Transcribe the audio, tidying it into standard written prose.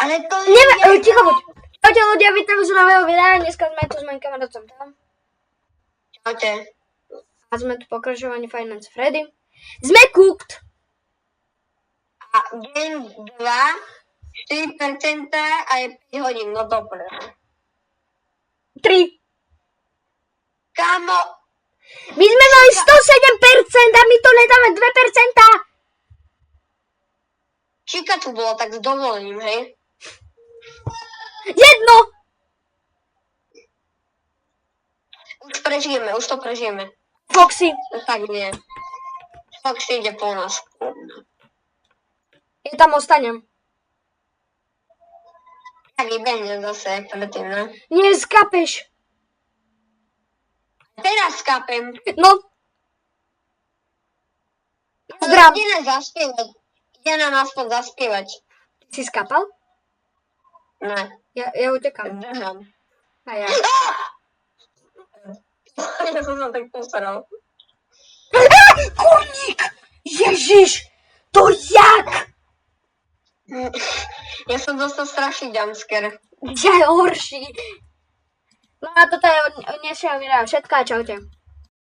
Ale to Neviem, ticho buď. Čaute ľudia, vítam z nového videa, dneska sme tu s mojím kamarátcom tam. Čaute. A sme tu pokračovaní Finance Freddy. Sme cooked. A deň 2, 4% a je 5 hodín, no dobre. 3. Kámo, My sme mali 107% a my to nedáme 2%. Čika tu bolo tak s dovolením, hej? Jedno. Už to prežijeme. Foxy. Tak nie. Foxy ide po nás. Ja tam ostanem. Tak vybehne zase predtým, ne? Nie skapeš. Teraz skápem. No. Zdrám. Ide nám zaspievať. Ide nám aspoň zaspievať. Si skapal? Ne. Ja utekam. Držam. A ja. Ja som sa tak postaral. Kurník! Ježiš! To jak? Ja som dostal strašný jumpscare. Ja horší. No a toto je od dnešného videa. Všetko a čaute.